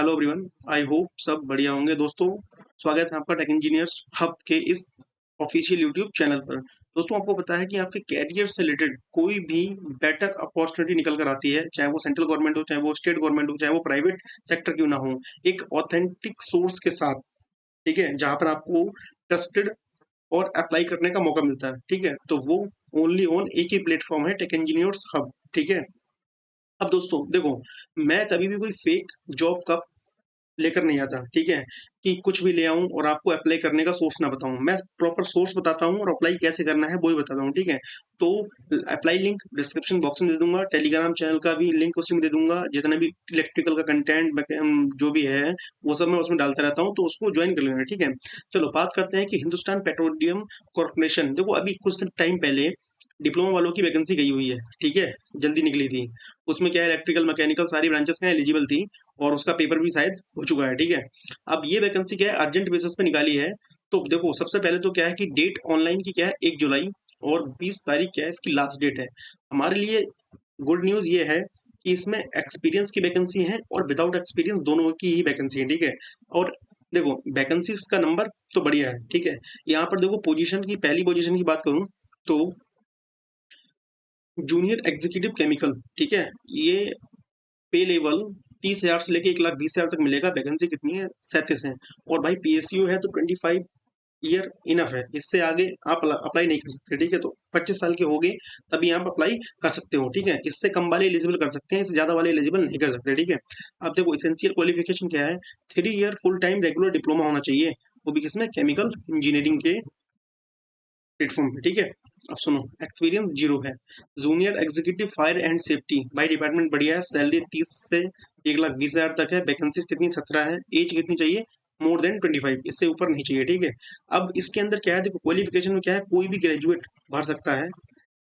Hello everyone, I hope सब बढ़िया होंगे दोस्तों। स्वागत है आपका टेक इंजीनियर्स हब के इस ऑफिशियल यूट्यूब चैनल पर। दोस्तों, आपको पता है कि आपके कैरियर से रिलेटेड कोई भी बेटर अपॉर्चुनिटी निकल कर आती है, चाहे वो सेंट्रल गवर्नमेंट हो, चाहे वो स्टेट गवर्नमेंट हो, चाहे वो प्राइवेट सेक्टर क्यों ना हो, एक ऑथेंटिक सोर्स के साथ, ठीक है, जहां पर आपको ट्रस्टेड और अप्लाई करने का मौका मिलता है, ठीक है, तो वो ओनली ऑन एक ही प्लेटफॉर्म है, टेक इंजीनियर्स हब, ठीक है। अब दोस्तों देखो, मैं कभी भी कोई फेक जॉब का लेकर नहीं आता, ठीक है, कि कुछ भी ले आऊं और आपको अप्लाई करने का सोर्स ना बताऊं। मैं प्रॉपर सोर्स बताता हूं और अप्लाई कैसे करना है वो ही बताता हूं, ठीक है। तो अप्लाई लिंक डिस्क्रिप्शन बॉक्स में दे दूंगा, टेलीग्राम चैनल का भी लिंक उसी में दे दूंगा, जितना भी इलेक्ट्रिकल का कंटेंट जो भी है वो सब मैं उसमें डालता रहता हूँ, तो उसको ज्वाइन कर लेना, ठीक है। चलो बात करते हैं कि हिंदुस्तान पेट्रोलियम कॉर्पोरेशन, देखो अभी कुछ टाइम पहले डिप्लोमा वालों की वैकेंसी गई हुई है, ठीक है, जल्दी निकली थी। उसमें क्या है, इलेक्ट्रिकल मैकेनिकल सारी ब्रांचेस का एलिजिबल थी और उसका पेपर भी शायद हो चुका है, ठीक है। अब ये वैकेंसी क्या है, अर्जेंट बेसिस पे निकाली है। तो देखो सबसे पहले तो क्या है कि डेट ऑनलाइन की क्या है, 1 जुलाई, और 20 तारीख क्या है इसकी लास्ट डेट है। हमारे लिए गुड न्यूज़ ये है कि इसमें एक्सपीरियंस की वैकेंसी है और विदाउट एक्सपीरियंस दोनों की ही वैकेंसी है, ठीक है। और देखो वैकेंसीज का नंबर तो बढ़िया है, ठीक है। यहाँ पर देखो पोजीशन की, पहली पोजीशन की बात करूँ तो जूनियर एग्जीक्यूटिव केमिकल, ठीक है। ये पे लेवल 30,000 से लेके 1,20,000 तक मिलेगा। वैकेंसी कितनी है, 37 है। और भाई पीएसयू है तो 25 ईयर इनफ है, इससे आगे आप अप्लाई नहीं कर सकते, ठीक है। तो 25 साल के हो गए तभी आप अप्लाई कर सकते हो, ठीक है। इससे कम वाले एलिजिबल कर सकते हैं, इससे ज्यादा वाले एलिजिबल नहीं कर सकते, ठीक है। अब देखो इसेंशियल क्वालिफिकेशन क्या है, 3 year full time regular diploma होना चाहिए, वो भी किसमें, केमिकल इंजीनियरिंग के प्लेटफॉर्म पे, ठीक है। अब सुनो, एक्सपीरियंस जीरो है। Junior executive fire and safety, भाई डिपार्टमेंट बढ़िया है, सैलरी 30 से 1,20,000 तक है। वैकेंसी कितनी, 17 है। एज कितनी चाहिए, मोर देन 25, इससे ऊपर नहीं चाहिए, ठीक है। अब इसके अंदर क्या है, देखो क्वालिफिकेशन में क्या है, कोई भी ग्रेजुएट भर सकता है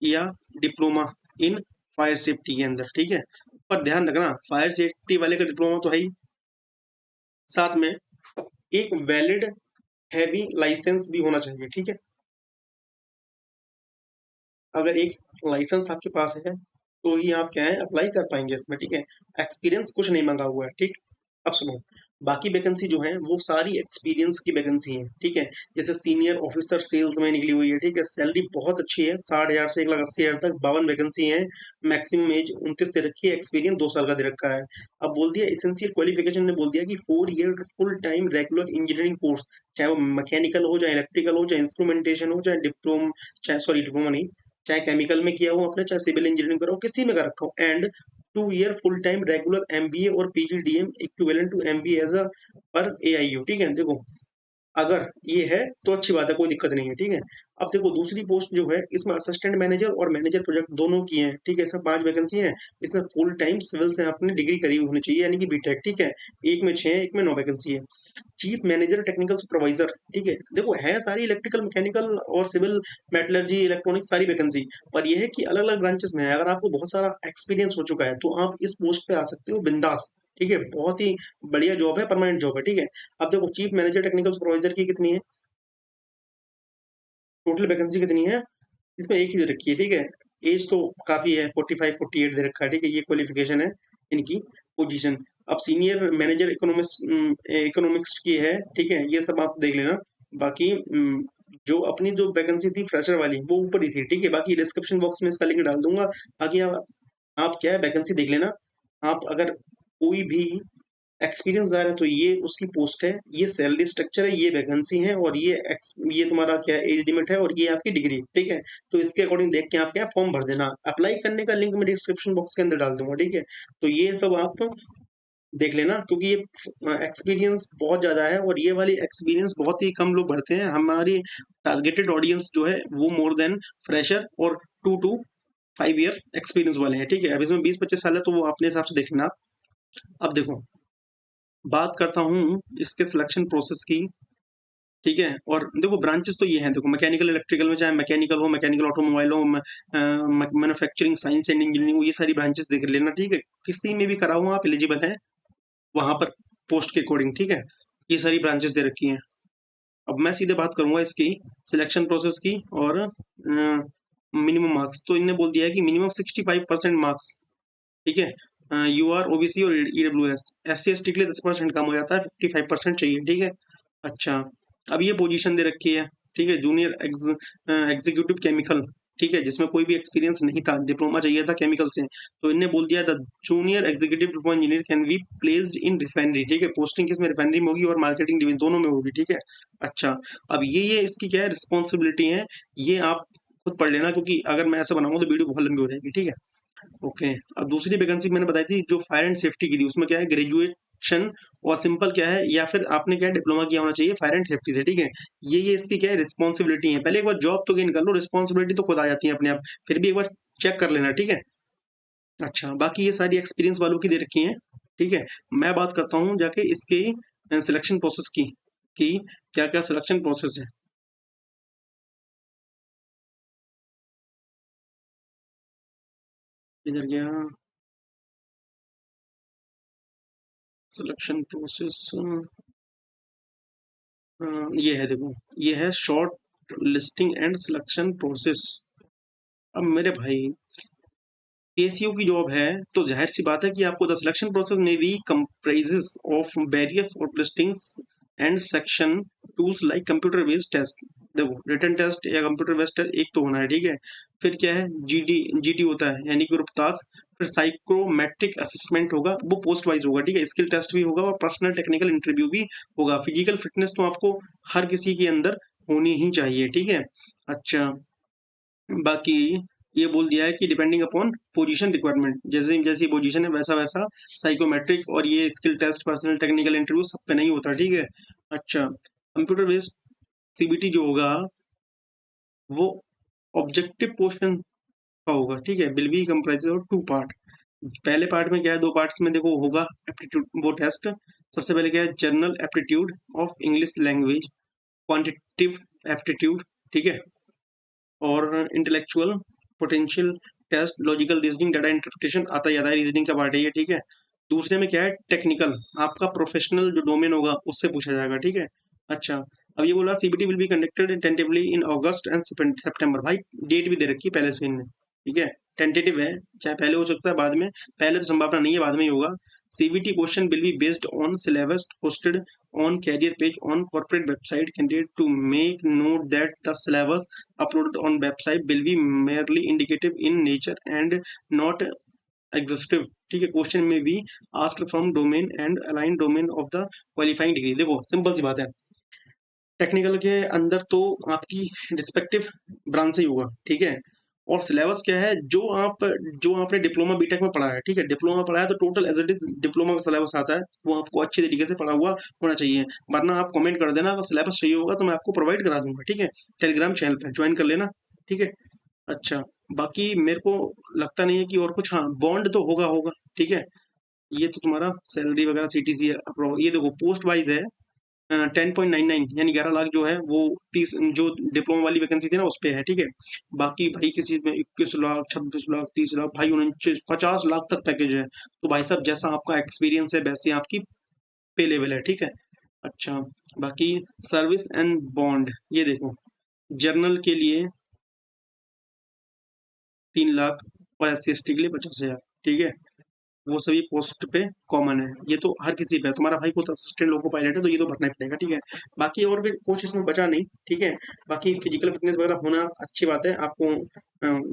या डिप्लोमा इन फायर सेफ्टी के अंदर, ठीक है। पर ध्यान रखना, फायर सेफ्टी वाले का डिप्लोमा तो है ही, साथ में एक वैलिड हैवी लाइसेंस भी होना चाहिए, ठीक है। अगर एक लाइसेंस आपके पास है तो ही आप क्या है, अप्लाई कर पाएंगे इसमें, ठीक है। एक्सपीरियंस कुछ नहीं मांगा हुआ है, ठीक। अब सुनो, बाकी वैकेंसी जो है वो सारी एक्सपीरियंस की वैकेंसी है, ठीक है। जैसे सीनियर ऑफिसर सेल्स में निकली हुई है, ठीक है। सैलरी बहुत अच्छी है, 60,000 से 1,80,000 तक, 52 वैकेंसी है। मैक्सिमम एज 29 दे रखी है, एक्सपीरियंस 2 साल का दे रखा है। अब बोल दिया इसेंशियल क्वालिफिकेशन ने बोल दिया कि 4 year full time regular engineering course, चाहे वो मैकेनिकल हो, चाहे इलेक्ट्रिकल हो, चाहे इंस्ट्रूमेंटेशन हो, चाहे डिप्लोम, चाहे सॉरी डिप्लोमा नहीं, चाहे केमिकल में किया हो आपने, चाहे सिविल इंजीनियरिंग करो, किसी में कर रखा हो, and 2 year full time regular MBA और PGDM equivalent to MBA as a per AIU, ठीक है। देखो अगर ये है तो अच्छी बात है, कोई दिक्कत नहीं है, ठीक है। अब देखो दूसरी पोस्ट जो है इसमें असिस्टेंट मैनेजर और मैनेजर प्रोजेक्ट दोनों की है, ठीक है। इसमें 5 वैकेंसी है। इसमें फुल टाइम सिविल से आपने डिग्री करी होनी चाहिए, यानी कि बीटेक, ठीक है। एक में 6, एक में 9 वैकेंसी है। चीफ मैनेजर टेक्निकल सुपरवाइजर, ठीक है। देखो है सारी इलेक्ट्रिकल मैकेनिकल और सिविल, मेटलर्जी, इलेक्ट्रॉनिक्स, सारी वैकेंसी, पर यह है कि अलग अलग ब्रांचेस में है। अगर आपको बहुत सारा एक्सपीरियंस हो चुका है तो आप इस पोस्ट पे आ सकते हो बिंदास, ठीक है। बहुत ही बढ़िया जॉब है, परमानेंट जॉब है, ठीक है। अब देखो चीफ मैनेजर टेक्निकल सुपरवाइजर की कितनी है, टोटल वैकेंसी कितनी है, इसमें एक ही दे रखी है, ठीक है। एज तो काफी है, 45 48 दे रखा है, ठीक है। ये क्वालिफिकेशन है इनकी पोजीशन। अब सीनियर मैनेजर इकोनॉमिक्स, इकोनॉमिक्स की है, ठीक है। ये सब आप देख लेना। बाकी जो अपनी जो वैकेंसी थी फ्रेशर वाली वो ऊपर ही थी, ठीक है। बाकी डिस्क्रिप्शन बॉक्स में इसका लिंक डाल दूंगा। बाकी आप क्या है, वैकेंसी देख लेना। आप अगर कोई भी एक्सपीरियंस आ रहा है तो ये उसकी पोस्ट है, ये सैलरी स्ट्रक्चर है, ये वैकेंसी है, और ये तुम्हारा क्या एज लिमिट है, और ये आपकी डिग्री, ठीक है। तो इसके अकॉर्डिंग देख के आप क्या फॉर्म भर देना। अप्लाई करने का लिंक मैं डिस्क्रिप्शन बॉक्स के अंदर डाल दूंगा, ठीक है। तो ये सब आप देख लेना, क्योंकि ये एक्सपीरियंस बहुत ज्यादा है और ये वाली एक्सपीरियंस बहुत ही कम लोग भरते हैं। हमारी टारगेटेड ऑडियंस जो है वो मोर देन फ्रेशर और 2 to 5 ईयर एक्सपीरियंस वाले हैं, ठीक है। अब इसमें 20-25 साल है तो वो अपने हिसाब से देख लेना। अब देखो बात करता हूँ इसके सिलेक्शन प्रोसेस की, ठीक है। और देखो ब्रांचेस तो ये हैं, देखो मैकेनिकल इलेक्ट्रिकल में, चाहे मैकेनिकल हो, मैकेनिकल ऑटोमोबाइल हो, मैन्युफैक्चरिंग साइंस एंड इंजीनियरिंग हो, ये सारी ब्रांचेस देख लेना, ठीक है। किसी में भी कराओ आप एलिजिबल हैं वहां पर पोस्ट के अकॉर्डिंग, ठीक है। ये सारी ब्रांचेस दे रखी हैं। अब मैं सीधे बात करूंगा इसकी सिलेक्शन प्रोसेस की, और मिनिमम मार्क्स तो इनने बोल दिया है कि मिनिमम 65% मार्क्स, ठीक है। यू आर ओबीसी और ईडब्ल्यूएस, SC ST के लिए 10% कम हो जाता है, 55% चाहिए, ठीक है। अच्छा, अब ये पोजीशन दे रखी है, ठीक है, जूनियर एग्जीक्यूटिव केमिकल, ठीक है, जिसमें कोई भी एक्सपीरियंस नहीं था, डिप्लोमा चाहिए था केमिकल से, तो इनने बोल दिया the junior executive diploma engineer can be placed in refinery, ठीक है, पोस्टिंग किसमें, रिफाइनरी में होगी और मार्केटिंग डिवीजन दोनों में होगी, ठीक है। अच्छा, अब ये इसकी क्या है, रिस्पॉन्सिबिलिटी है, ये आप खुद पढ़ लेना, क्योंकि अगर मैं ऐसा बनाऊंगा तो वीडियो बहुत लंबी हो जाएगी, ठीक है। ओके, अब दूसरी वैकेंसी मैंने बताई थी जो फायर एंड सेफ्टी की थी, उसमें क्या है, ग्रेजुएशन और सिंपल क्या है, या फिर आपने क्या डिप्लोमा किया होना चाहिए फायर एंड सेफ्टी से, ठीक है। ये इसकी क्या है, रिस्पॉन्सिबिलिटी है, पहले एक बार जॉब तो गेन कर लो, रिस्पॉन्सिबिलिटी तो खुद आ जाती है अपने आप, फिर भी एक बार चेक कर लेना, ठीक है। अच्छा, बाकी ये सारी एक्सपीरियंस वालों की दे रखी है, ठीक है। मैं बात करता हूँ जाके इसके सिलेक्शन प्रोसेस की, कि क्या क्या सिलेक्शन प्रोसेस है। इधर गया सिलेक्शन प्रोसेस, ये है, देखो, ये है short listing and selection process. अब मेरे भाई, एसीओ की जॉब है, तो जाहिर सी बात है कि आपको द सिलेक्शन प्रोसेस में भी comprises of various short listings and section tools like computer based test, देखो रिटन टेस्ट या कंप्यूटर बेस्ड टेस्ट एक तो होना है, ठीक है। फिर क्या है, जीडी होता है, यानी ग्रुप टास्क, फिर साइकोमेट्रिक असेसमेंट होगा, वो पोस्ट वाइज होगा, ठीक है, स्किल टेस्ट भी होगा और पर्सनल टेक्निकल इंटरव्यू भी होगा। फिजिकल फिटनेस तो आपको हर किसी के अंदर होनी ही चाहिए, ठीक है। अच्छा, बाकी ये बोल दिया है कि डिपेंडिंग अपॉन पोजीशन रिक्वायरमेंट, जैसे जैसी पोजीशन है वैसा वैसा साइकोमेट्रिक और ये skill test personal technical interview सब पे नहीं होता, ठीक है। अच्छा, कंप्यूटर बेस्ड सीबीटी जो होगा वो ऑब्जेक्टिव पोर्शन का होगा, ठीक है, will be comprises of two part. पहले पार्ट में क्या है, दो पार्ट्स में देखो होगा एप्टीट्यूड वो टेस्ट। सबसे पहले क्या है, general aptitude of English language, quantitative aptitude, ठीक है, और intellectual potential test, logical reasoning, data interpretation आता ही आता है, रीजनिंग का पार्ट है ये, ठीक है। दूसरे में क्या है, टेक्निकल, आपका प्रोफेशनल जो डोमेन होगा उससे पूछा जाएगा, ठीक है। अच्छा, अब ये बोला CBT will be conducted tentatively in अगस्त एंड सितंबर, भाई डेट भी दे रखी है पहले से इनने, ठीक है, टेंटेटिव है, चाहे पहले हो सकता है बाद में, पहले तो संभावना नहीं है, बाद में ही होगा। CBT question will be based on syllabus posted on career page on corporate website, candidate to make note that the syllabus uploaded on website will be merely indicative in nature and not exhaustive, ठीक है। Question में भी ask from domain and align domain of the qualifying degree, देखो simple सी बात है, technical के अंदर तो आपकी रिस्पेक्टिव ब्रांच से ही होगा, ठीक है। और सिलेबस क्या है, जो आपने डिप्लोमा बीटेक में पढ़ा है, ठीक है, डिप्लोमा पढ़ा है तो total as it is diploma का सिलेबस आता है, वो आपको अच्छे तरीके से पढ़ा हुआ होना चाहिए। वरना आप कमेंट कर देना, अगर सिलेबस चाहिए होगा तो मैं आपको प्रोवाइड करा दूंगा, ठीक है। टेलीग्राम चैनल पर ज्वाइन कर लेना, ठीक है। अच्छा, बाकी मेरे को लगता नहीं है कि और कुछ, हाँ बॉन्ड तो होगा होगा, ठीक है। ये तो तुम्हारा सैलरी वगैरह सीटीसी है, ये देखो पोस्ट वाइज है, 10.99 यानी 11 लाख जो है वो 30 जो डिप्लोमा वाली वैकेंसी थी ना उस पे है, ठीक है। बाकी भाई किसी में 21 लाख, 26 लाख, 30 लाख, भाई 49 50 लाख तक पैकेज है, तो भाई साहब जैसा आपका एक्सपीरियंस है वैसे आपकी पे लेवल है, ठीक है। अच्छा, बाकी सर्विस एंड बॉन्ड, ये देखो, जर्नल के लिए 3 लाख और SC ST के लिए 50 हजार, ठीक है। वो सभी पोस्ट पे कॉमन है, ये तो हर किसी पे है, तुम्हारा भाई को तो असिस्टेंट लोको पायलट है तो ये तो भरना ही पड़ेगा, ठीक है। बाकी और भी कुछ इसमें बचा नहीं, ठीक है। बाकी फिजिकल फिटनेस वगैरह होना अच्छी बात है, आपको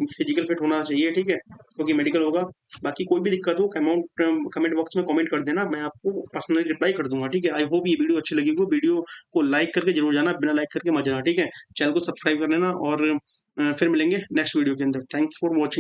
फिजिकल फिट होना चाहिए, ठीक है, क्योंकि मेडिकल होगा। बाकी कोई भी दिक्कत हो कमेंट बॉक्स में कमेंट कर देना, मैं आपको पर्सनली रिप्लाई कर दूंगा, ठीक है। आई होप ये वीडियो अच्छी लगी हो, वीडियो को लाइक करके जरूर जाना, बिना लाइक करके मत जाना, ठीक है। चैनल को सब्सक्राइब कर लेना और फिर मिलेंगे नेक्स्ट वीडियो के अंदर। Thanks for watching.